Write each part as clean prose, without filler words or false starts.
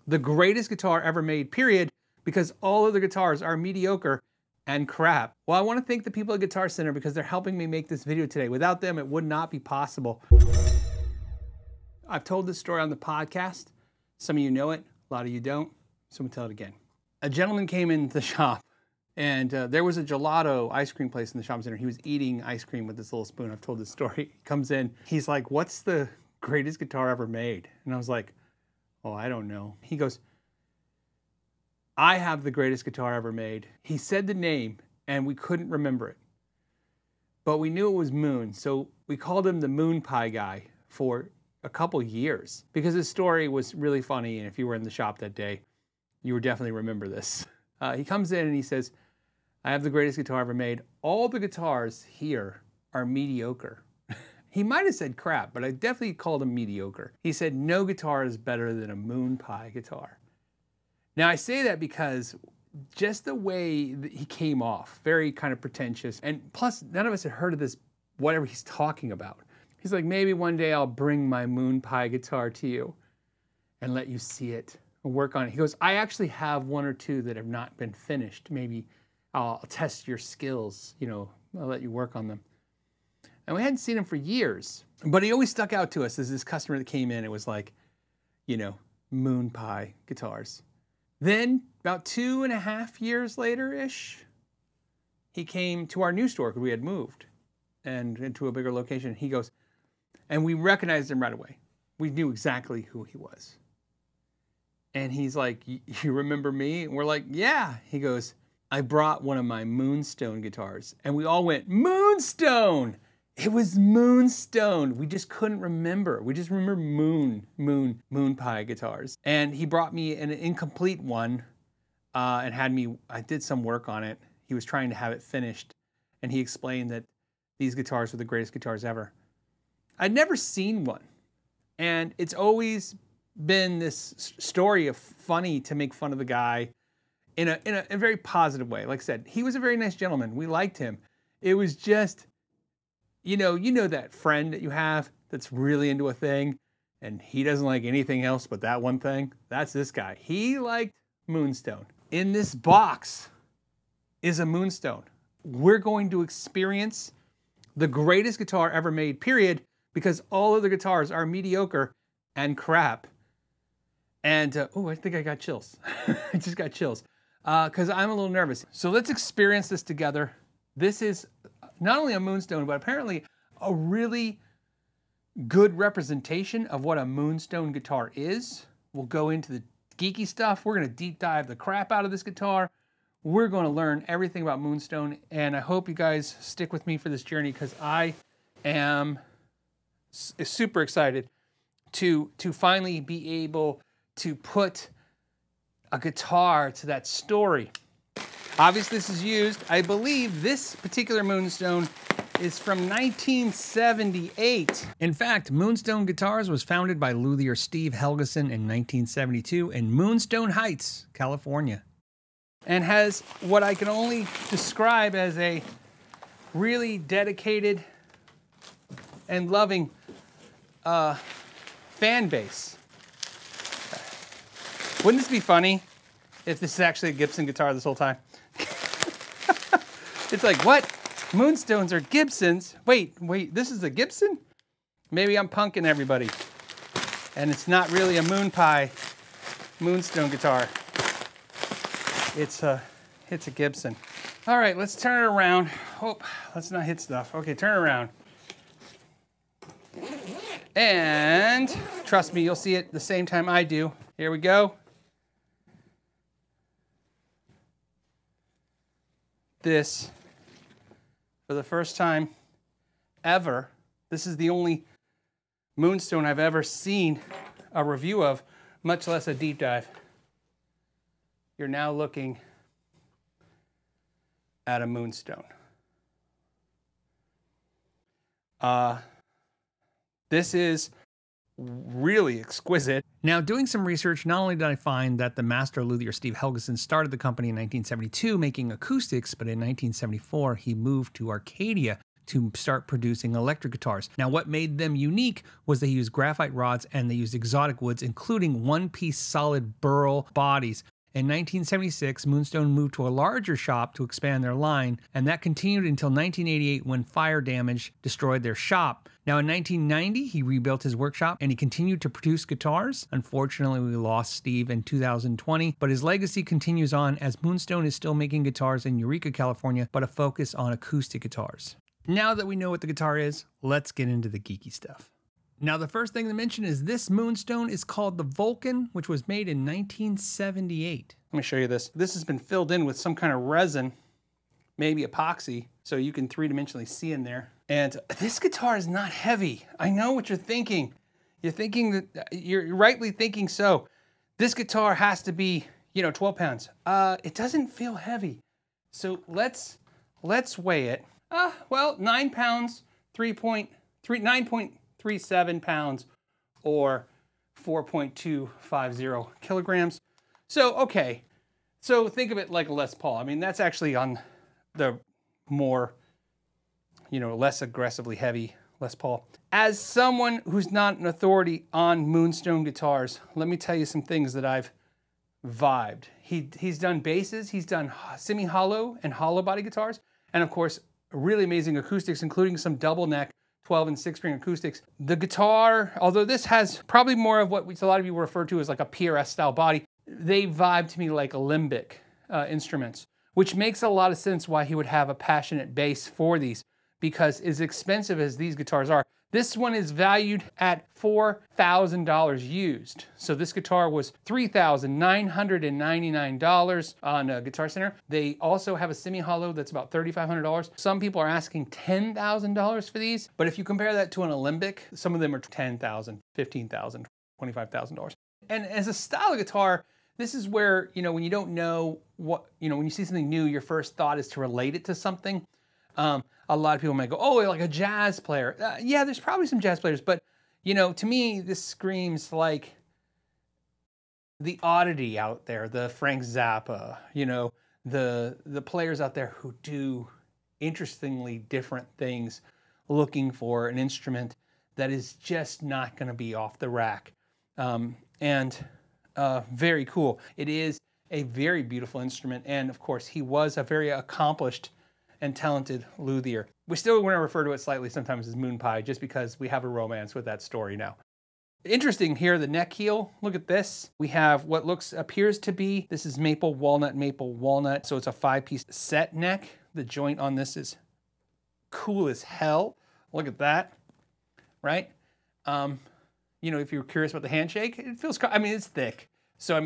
the greatest guitar ever made, period, because all other guitars are mediocre and crap. Well, I want to thank the people at Guitar Center because they're helping me make this video today. Without them, it would not be possible. I've told this story on the podcast. Some of you know it, a lot of you don't, so I'm gonna tell it again. A gentleman came into the shop and there was a gelato ice cream place in the shopping center. He was eating ice cream with this little spoon. I've told this story. He comes in, he's like, "What's the greatest guitar ever made?" And I was like, "Oh, I don't know." He goes, "I have the greatest guitar ever made." He said the name and we couldn't remember it, but we knew it was Moon. So we called him the Moon Pie guy for a couple years because his story was really funny. And if you were in the shop that day, you would definitely remember this. He comes in and he says, "I have the greatest guitar ever made. All the guitars here are mediocre." He might have said crap, but I definitely called him mediocre. He said, "No guitar is better than a Moon Pie guitar." Now I say that because just the way that he came off, very kind of pretentious, and plus none of us had heard of this, whatever he's talking about. He's like, "Maybe one day I'll bring my Moon Pie guitar to you and let you see it and work on it." He goes, "I actually have one or two that have not been finished. Maybe I'll test your skills, you know, I'll let you work on them." And we hadn't seen him for years, but he always stuck out to us as this customer that came in. It was like, you know, Moon Pie guitars. Then about 2.5 years later-ish, he came to our new store because we had moved and into a bigger location. He goes, and we recognized him right away. We knew exactly who he was. And he's like, "You remember me?" And we're like, "Yeah." He goes, "I brought one of my Moonstone guitars." And we all went, "Moonstone!" It was Moonstone. We just couldn't remember. We just remember Moon Pie guitars. And he brought me an incomplete one and had me, I did some work on it. He was trying to have it finished. And he explained that these guitars were the greatest guitars ever. I'd never seen one. And it's always been this story of funny to make fun of the guy in a very positive way. Like I said, he was a very nice gentleman. We liked him. It was just, you know that friend that you have that's really into a thing and he doesn't like anything else but that one thing? That's this guy. He liked Moonstone. In this box is a Moonstone. We're going to experience the greatest guitar ever made, period, because all other guitars are mediocre and crap. And, oh, I think I got chills. I just got chills because I'm a little nervous. So let's experience this together. This is not only a Moonstone, but apparently a really good representation of what a Moonstone guitar is. We'll go into the geeky stuff. We're going to deep dive the crap out of this guitar. We're going to learn everything about Moonstone, and I hope you guys stick with me for this journey because I am super excited to finally be able to put a guitar to that story. Obviously, this is used. I believe this particular Moonstone is from 1978. In fact, Moonstone Guitars was founded by luthier Steve Helgeson in 1972 in Moonstone Heights, California, and has what I can only describe as a really dedicated and loving fan base. Wouldn't this be funny if this is actually a Gibson guitar this whole time? It's like, what? Moonstones are Gibsons? Wait, this is a Gibson? Maybe I'm punking everybody. And it's not really a Moon Pie Moonstone guitar. It's a Gibson. All right, let's turn it around. Oh, let's not hit stuff. Okay, turn it around. And trust me, you'll see it the same time I do. Here we go. This, for the first time ever, this is the only Moonstone I've ever seen a review of, much less a deep dive. You're now looking at a Moonstone. This is really exquisite. Now, doing some research, not only did I find that the master luthier Steve Helgeson started the company in 1972 making acoustics, but in 1974 he moved to Arcadia to start producing electric guitars. Now, what made them unique was they used graphite rods and they used exotic woods, including one-piece solid burl bodies. In 1976, Moonstone moved to a larger shop to expand their line, and that continued until 1988 when fire damage destroyed their shop. Now in 1990, he rebuilt his workshop and he continued to produce guitars. Unfortunately, we lost Steve in 2020, but his legacy continues on as Moonstone is still making guitars in Eureka, California, but a focus on acoustic guitars. Now that we know what the guitar is, let's get into the geeky stuff. Now, the first thing to mention is this Moonstone is called the Vulcan, which was made in 1978. Let me show you this. This has been filled in with some kind of resin, maybe epoxy, so you can three-dimensionally see in there. And this guitar is not heavy. I know what you're thinking. You're thinking that, you're rightly thinking so. This guitar has to be, 12 pounds. It doesn't feel heavy. So let's weigh it. Well, 9 pounds, 9.37 pounds, or 4.250 kilograms. So, okay. So think of it like a Les Paul. I mean, that's actually on the more, less aggressively heavy Les Paul. As someone who's not an authority on Moonstone guitars, let me tell you some things that I've vibed. He's done basses, he's done semi-hollow and hollow body guitars, and of course, really amazing acoustics, including some double neck 12 and 6-string acoustics. The guitar, although this has probably more of what a lot of you refer to as like a PRS style body, they vibe to me like alembic instruments, which makes a lot of sense why he would have a passionate bass for these, because as expensive as these guitars are, this one is valued at $4,000 used. So this guitar was $3,999 on Guitar Center. They also have a semi-hollow that's about $3,500. Some people are asking $10,000 for these, but if you compare that to an alembic, some of them are $10,000, $15,000, $25,000. And as a style of guitar, this is where, when you don't know what, when you see something new, your first thought is to relate it to something. A lot of people might go, oh, like a jazz player. Yeah, there's probably some jazz players, but, to me, this screams like the oddity out there, the Frank Zappa, the players out there who do interestingly different things, looking for an instrument that is just not going to be off the rack. Very cool. It is a very beautiful instrument, and of course, he was a very accomplished and talented luthier. We still want to refer to it slightly sometimes as Moon Pie, just because we have a romance with that story now. Interesting here, the neck heel. Look at this. We have what appears to be, this is maple, walnut. So it's a 5-piece set neck. The joint on this is cool as hell. Look at that, right? If you're curious about the handshake, it feels, it's thick. So,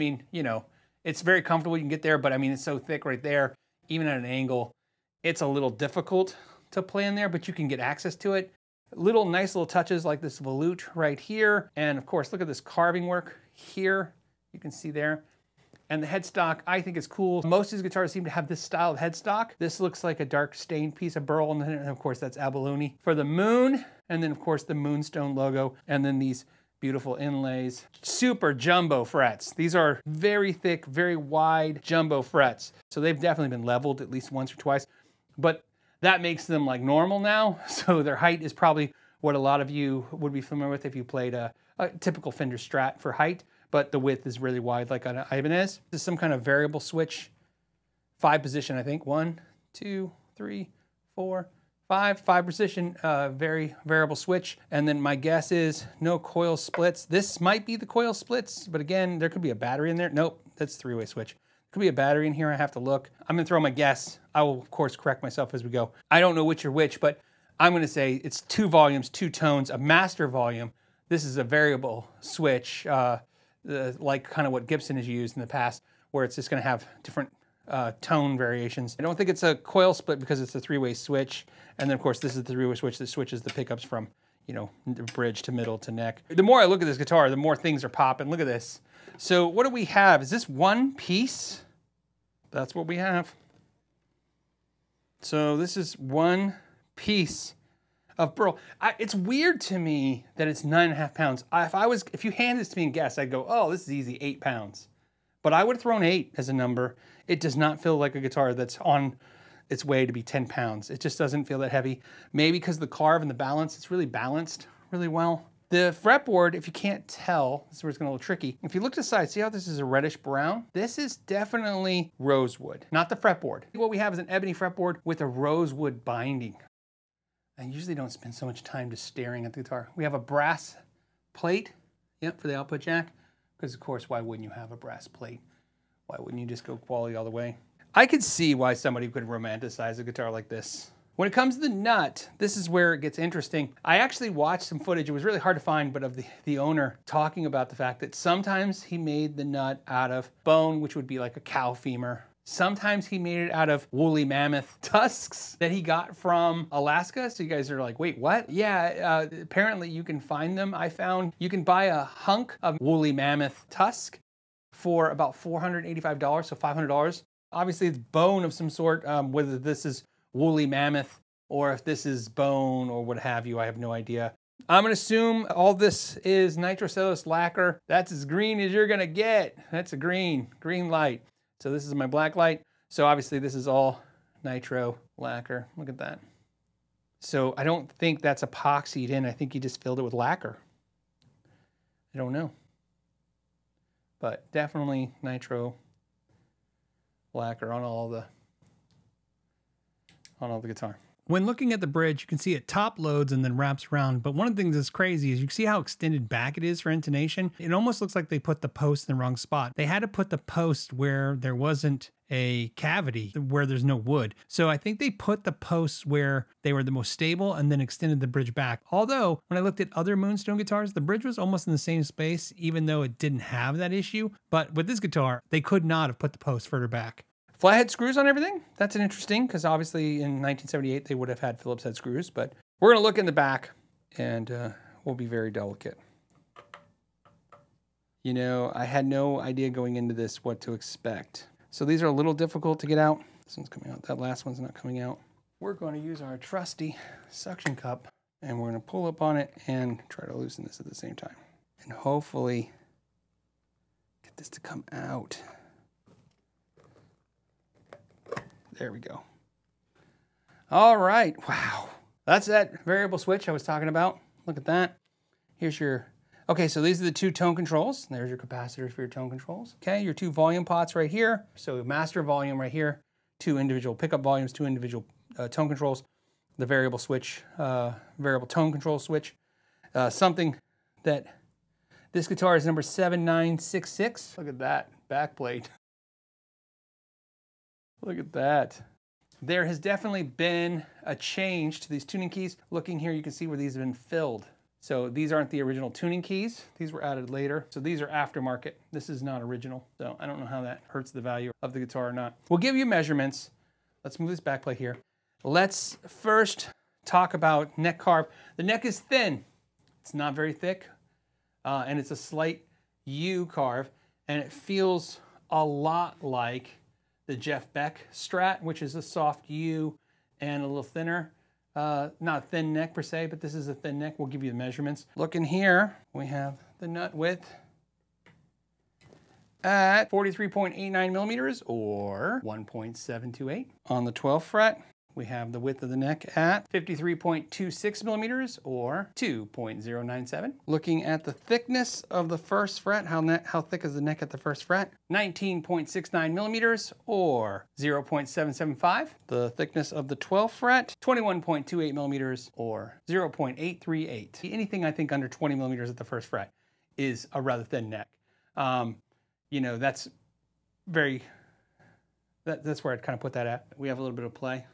it's very comfortable. You can get there, but it's so thick right there, even at an angle. It's a little difficult to play in there, but you can get access to it. Nice little touches like this volute right here. And of course, look at this carving work here. You can see there. And the headstock, I think is cool. Most of these guitars seem to have this style of headstock. This looks like a dark stained piece of burl. And of course, that's abalone for the moon. And then of course, the Moonstone logo. And then these beautiful inlays. Super jumbo frets. These are very thick, very wide jumbo frets. So they've definitely been leveled at least once or twice. But that makes them like normal now. So their height is probably what a lot of you would be familiar with if you played a typical Fender Strat for height, but the width is really wide like on an Ibanez. This is some kind of variable switch, 5-position, I think. 1, 2, 3, 4, 5 position, very variable switch. And then my guess is no coil splits. This might be the coil splits, but again, there could be a battery in there. Nope, that's 3-way switch. Could be a battery in here, I have to look. I'm gonna throw my guess. I will, of course, correct myself as we go. I don't know which are which, but I'm gonna say it's 2 volumes, 2 tones, a master volume. This is a variable switch, like kind of what Gibson has used in the past, where it's just gonna have different tone variations. I don't think it's a coil split because it's a 3-way switch. And then, of course, this is the 3-way switch that switches the pickups from, bridge to middle to neck. The more I look at this guitar, the more things are popping. Look at this. So what do we have? Is this one piece? That's what we have. So this is one piece of burl. It's weird to me that it's 9.5 pounds. If you hand this to me and guess, I'd go, oh, this is easy, 8 pounds. But I would have thrown 8 as a number. It does not feel like a guitar that's on its way to be 10 pounds. It just doesn't feel that heavy. Maybe because of the carve and the balance, it's really balanced really well. The fretboard, if you can't tell, this is where it's getting a little tricky. If you look to the side, see how this is a reddish brown? This is definitely rosewood, not the fretboard. What we have is an ebony fretboard with a rosewood binding. I usually don't spend so much time just staring at the guitar. We have a brass plate, yep, for the output jack. Because of course, why wouldn't you have a brass plate? Why wouldn't you just go quality all the way? I could see why somebody could romanticize a guitar like this. When it comes to the nut, this is where it gets interesting. I actually watched some footage, it was really hard to find, but of the owner talking about the fact that sometimes he made the nut out of bone, which would be like a cow femur. Sometimes he made it out of woolly mammoth tusks that he got from Alaska. So you guys are like, wait, what? Yeah, apparently you can find them. I found you can buy a hunk of woolly mammoth tusk for about $485, so $500. Obviously it's bone of some sort, whether this is woolly mammoth or if this is bone or what have you, I have no idea. I'm gonna assume all this is nitrocellulose lacquer. That's as green as you're gonna get. That's a green light. So this is my black light. So obviously this is all nitro lacquer. Look at that. So I don't think that's epoxied in. I think he just filled it with lacquer. I don't know. But definitely nitro lacquer on all the guitar. When looking at the bridge, you can see it top loads and then wraps around. But one of the things that's crazy is you can see how extended back it is for intonation. It almost looks like they put the post in the wrong spot. They had to put the post where there wasn't a cavity, where there's no wood. So I think they put the posts where they were the most stable and then extended the bridge back. Although when I looked at other Moonstone guitars, the bridge was almost in the same space, even though it didn't have that issue. But with this guitar, they could not have put the post further back. Flathead screws on everything. That's an interesting, because obviously in 1978 they would have had Phillips head screws, but we're gonna look in the back and we'll be very delicate. You know, I had no idea going into this what to expect. So these are a little difficult to get out. This one's coming out, that last one's not coming out. We're gonna use our trusty suction cup and we're gonna pull up on it and try to loosen this at the same time. And hopefully get this to come out. There we go. All right, wow. That's that variable switch I was talking about. Look at that. Here's your, okay, so these are the two tone controls. There's your capacitors for your tone controls. Okay, your two volume pots right here. So master volume right here, two individual pickup volumes, two individual tone controls, the variable switch, variable tone control switch. Something that this guitar is number 7966. Look at that backplate. Look at that. There has definitely been a change to these tuning keys. Looking here, you can see where these have been filled. So these aren't the original tuning keys. These were added later. So these are aftermarket. This is not original. So I don't know how that hurts the value of the guitar or not. We'll give you measurements. Let's move this backplate here. Let's first talk about neck carve. The neck is thin. It's not very thick. And it's a slight U carve. And it feels a lot like the Jeff Beck Strat, which is a soft U and a little thinner. Not a thin neck per se, but this is a thin neck. We'll give you the measurements. Looking here, we have the nut width at 43.89 millimeters or 1.728. On the 12th fret, we have the width of the neck at 53.26 millimeters or 2.097. Looking at the thickness of the first fret, how thick is the neck at the first fret? 19.69 millimeters or 0.775. The thickness of the 12th fret, 21.28 millimeters or 0.838. Anything I think under 20 millimeters at the first fret is a rather thin neck. You know, that's where I'd kind of put that at. We have a little bit of play.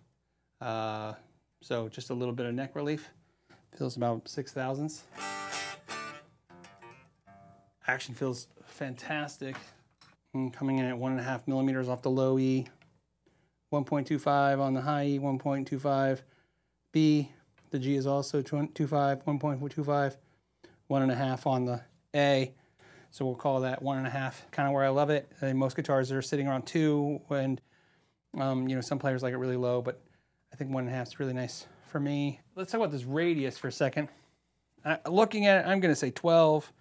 So just a little bit of neck relief. Feels about 6/1000ths. Action feels fantastic. Coming in at 1.5 millimeters off the low E, 1.25 on the high E, 1.25 B. The G is also 2.25, 1.25, 1.5 on the A. So we'll call that 1.5, kind of where I love it. Most guitars are sitting around 2, and you know, some players like it really low, but I think 1.5 is really nice for me. Let's talk about this radius for a second. Looking at it, I'm gonna say 12.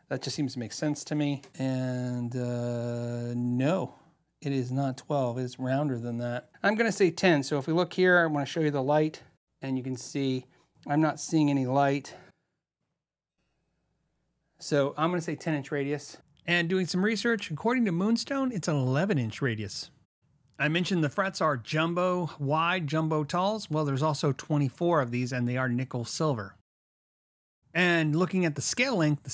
That just seems to make sense to me. And no, It is not 12, it's rounder than that. I'm gonna say 10, so if we look here, I wanna show you the light, and you can see I'm not seeing any light. So I'm gonna say 10-inch radius. And doing some research, according to Moonstone, it's an 11-inch radius. I mentioned the frets are jumbo wide, jumbo talls. Well, there's also 24 of these, and they are nickel silver. And looking at the scale length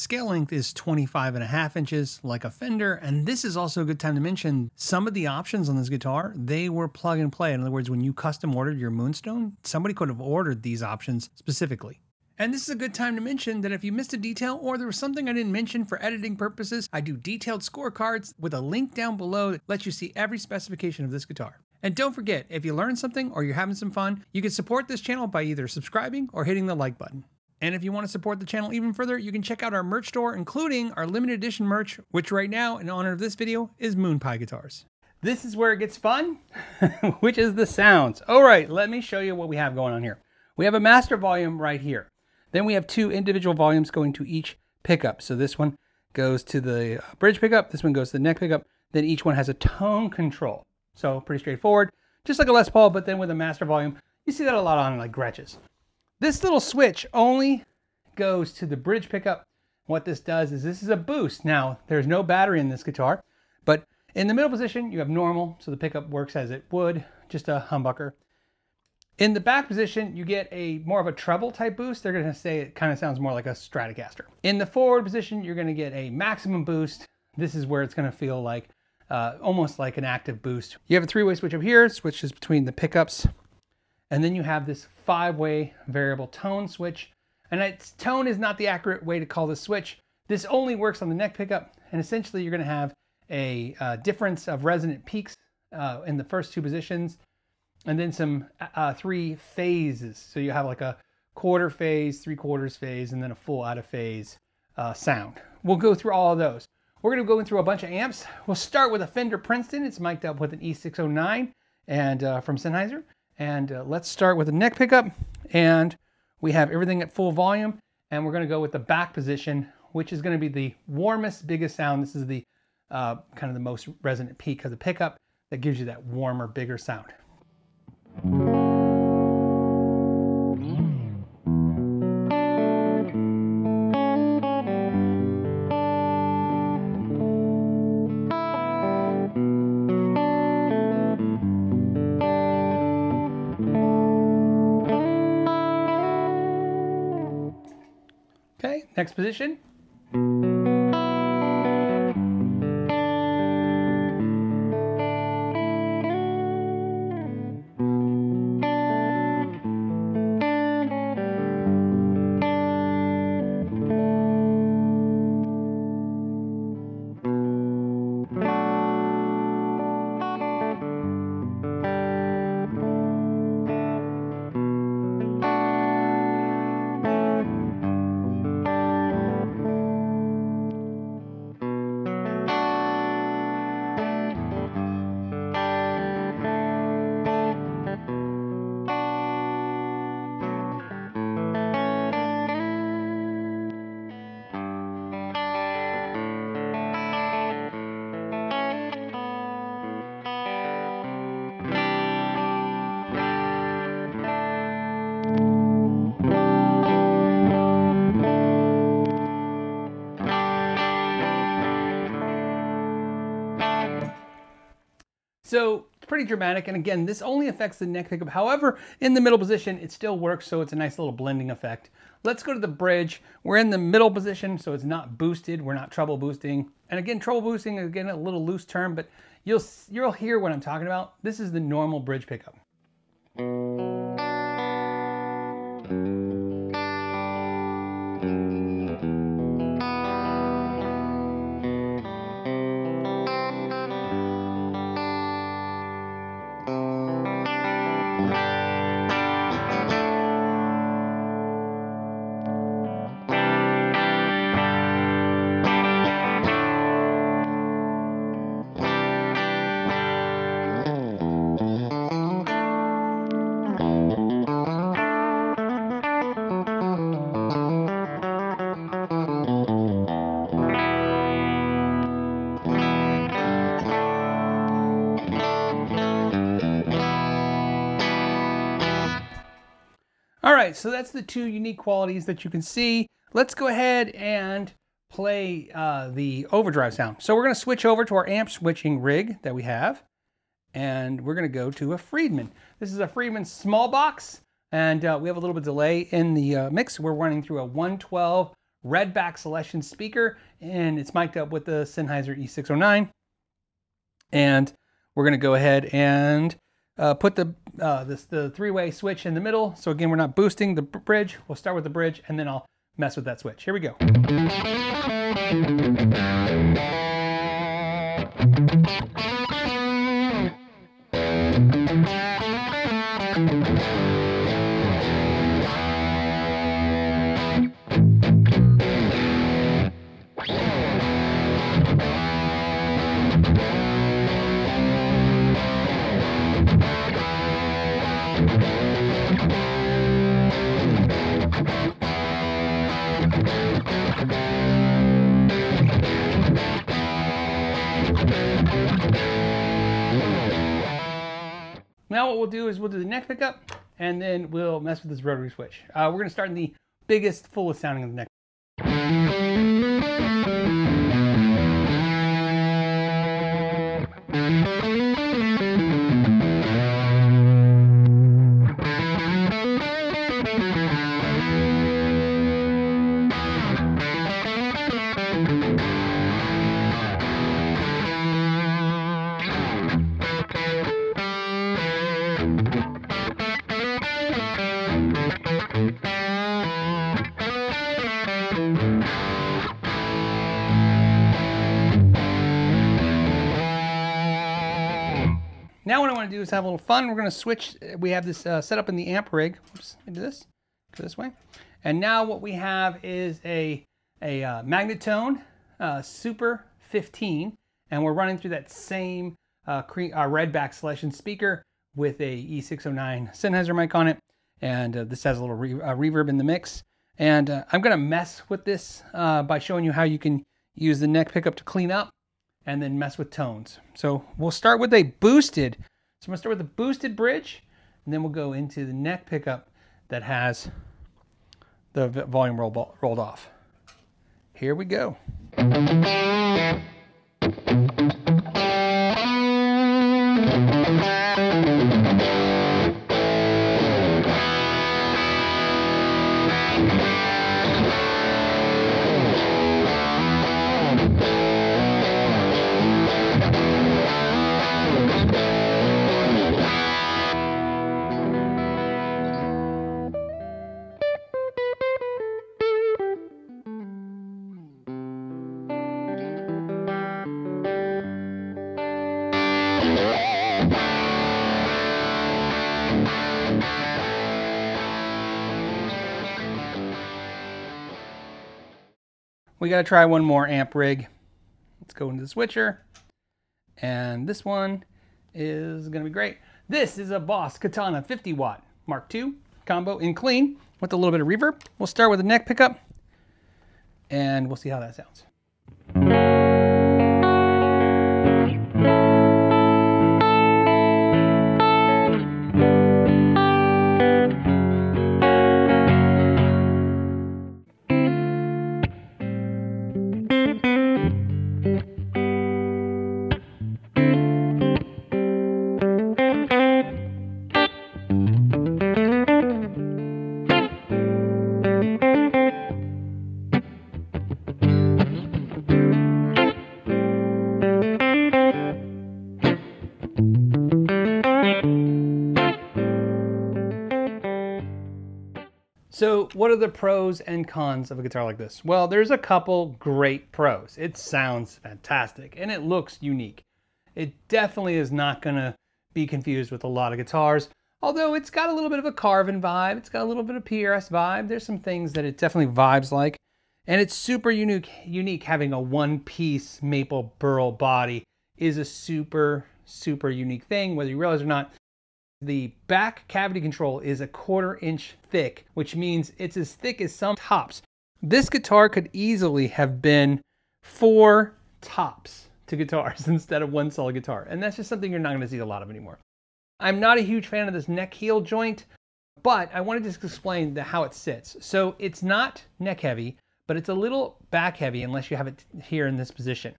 is 25.5 inches, like a Fender. And this is also a good time to mention some of the options on this guitar, they were plug and play. In other words, when you custom ordered your Moonstone, somebody could have ordered these options specifically. And this is a good time to mention that if you missed a detail or there was something I didn't mention for editing purposes, I do detailed scorecards with a link down below that lets you see every specification of this guitar. And don't forget, if you learned something or you're having some fun, you can support this channel by either subscribing or hitting the like button. And if you want to support the channel even further, you can check out our merch store, including our limited edition merch, which right now, in honor of this video, is Moon Pie guitars. This is where it gets fun, which is the sounds. All right, let me show you what we have going on here. We have a master volume right here. Then we have two individual volumes going to each pickup. So this one goes to the bridge pickup, this one goes to the neck pickup, then each one has a tone control. So pretty straightforward, just like a Les Paul, but then with a master volume. You see that a lot on like Gretches. This little switch only goes to the bridge pickup. What this does is this is a boost. Now, there's no battery in this guitar, but in the middle position, you have normal, so the pickup works as it would, just a humbucker. In the back position, you get a more of a treble type boost. They're gonna say it kind of sounds more like a Stratocaster. In the forward position, you're gonna get a maximum boost. This is where it's gonna feel like almost like an active boost. You have a three-way switch up here, switches between the pickups. And then you have this 5-way variable tone switch. And tone is not the accurate way to call this switch. This only works on the neck pickup. And essentially you're gonna have a difference of resonant peaks in the first two positions. And then some 3 phases. So you have like a quarter phase, 3/4 phase, and then a full out of phase sound. We'll go through all of those. We're gonna go through a bunch of amps. We'll start with a Fender Princeton. It's mic'd up with an E609 and from Sennheiser. And let's start with the neck pickup. And we have everything at full volume. And we're gonna go with the back position, which is gonna be the warmest, biggest sound. This is the kind of the most resonant peak of the pickup that gives you that warmer, bigger sound. Okay, next position. So it's pretty dramatic. And again, this only affects the neck pickup. However, in the middle position, it still works. So it's a nice little blending effect. Let's go to the bridge. We're in the middle position, so it's not boosted. We're not treble boosting. And again, treble boosting, again, a little loose term, but you'll hear what I'm talking about. This is the normal bridge pickup. All right, so that's the two unique qualities that you can see. Let's go ahead and play the overdrive sound. So we're going to switch over to our amp switching rig that we have, and we're going to go to a Friedman. This is a Friedman small box, and we have a little bit of delay in the mix. We're running through a 112 Redback Selection speaker, and it's mic'd up with the Sennheiser E609. And we're going to go ahead and put the three-way switch in the middle. So again, we're not boosting the bridge. We'll start with the bridge, and then I'll mess with that switch. Here we go. Now what we'll do is we'll do the neck pickup, and then we'll mess with this rotary switch. We're going to start in the biggest, fullest sounding of the neck. Now what I want to do is have a little fun. We're going to switch. We have this set up in the amp rig. Oops, let me do this. Go this way. And now what we have is a Magnetone Super 15, and we're running through that same Redback Selection speaker with a E609 Sennheiser mic on it. And this has a little reverb in the mix. And I'm going to mess with this by showing you how you can use the neck pickup to clean up, and then mess with tones. So we'll start with a boosted. So I'm gonna start with a boosted bridge, and then we'll go into the neck pickup that has the volume rolled off. Here we go. We got to try one more amp rig. Let's go into the switcher. And this one is going to be great. This is a Boss Katana 50 watt Mark II combo in clean with a little bit of reverb. We'll start with the neck pickup, and we'll see how that sounds. So what are the pros and cons of a guitar like this? Well, there's a couple great pros. It sounds fantastic and it looks unique. It definitely is not going to be confused with a lot of guitars, although it's got a little bit of a Carvin vibe. It's got a little bit of PRS vibe. There's some things that it definitely vibes like. And it's super unique having a one-piece maple burl body is a super unique thing, whether you realize it or not. The back cavity control is a 1/4 inch thick, which means it's as thick as some tops. This guitar could easily have been 4 tops to guitars instead of one solid guitar. And that's just something you're not going to see a lot of anymore. I'm not a huge fan of this neck heel joint. But I want to just explain how it sits. So it's not neck heavy, but it's a little back heavy unless you have it here in this position.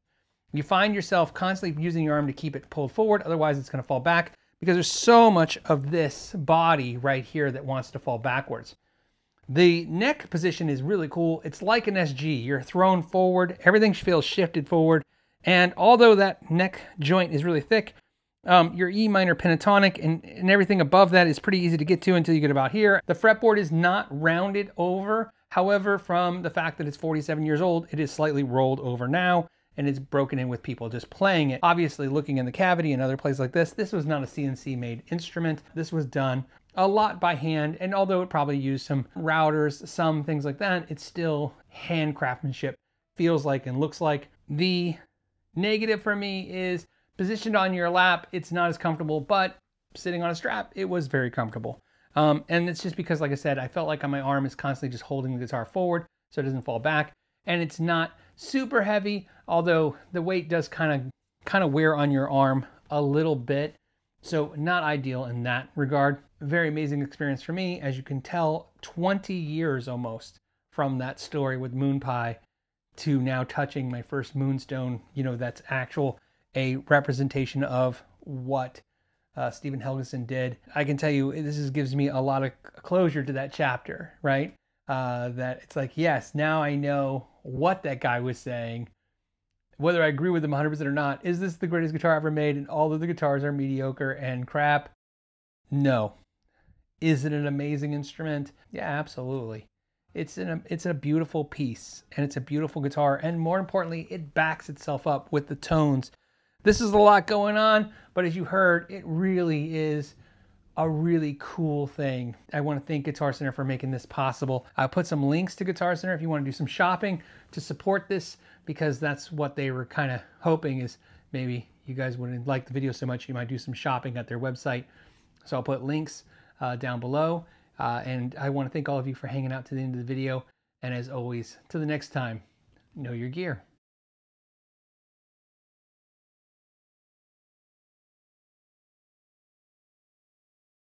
You find yourself constantly using your arm to keep it pulled forward, otherwise it's going to fall back because there's so much of this body right here that wants to fall backwards. The neck position is really cool. It's like an SG. You're thrown forward, everything feels shifted forward, and although that neck joint is really thick, your E minor pentatonic and everything above that is pretty easy to get to until you get about here. The fretboard is not rounded over. However, from the fact that it's 47 years old, it is slightly rolled over now, and it's broken in with people just playing it. Obviously, looking in the cavity and other places like this was not a CNC made instrument. This was done a lot by hand, and although it probably used some routers, some things like that, it's still hand craftsmanship, feels like and looks like. The negative for me is positioned on your lap, it's not as comfortable, but sitting on a strap, it was very comfortable. And it's just because, like I said, I felt like my arm is constantly just holding the guitar forward so it doesn't fall back. And it's not super heavy, although the weight does kind of wear on your arm a little bit. So not ideal in that regard. Very amazing experience for me. As you can tell, 20 years almost from that story with Moon Pie to now touching my first Moonstone, you know, that's a representation of what Stephen Helgeson did. I can tell you, gives me a lot of closure to that chapter, right? That it's like, yes, now I know what that guy was saying. Whether I agree with him 100% or not, is this the greatest guitar ever made and all of the guitars are mediocre and crap? No. Is it an amazing instrument? Yeah, absolutely. It's a beautiful piece, and it's a beautiful guitar, and more importantly, it backs itself up with the tones. This is a lot going on, but as you heard, it really is a really cool thing. I want to thank Guitar Center for making this possible. I'll put some links to Guitar Center if you want to do some shopping to support this, because that's what they were kind of hoping, is maybe you guys wouldn't like the video so much, you might do some shopping at their website. So I'll put links down below. And I want to thank all of you for hanging out to the end of the video. And as always, till the next time, know your gear.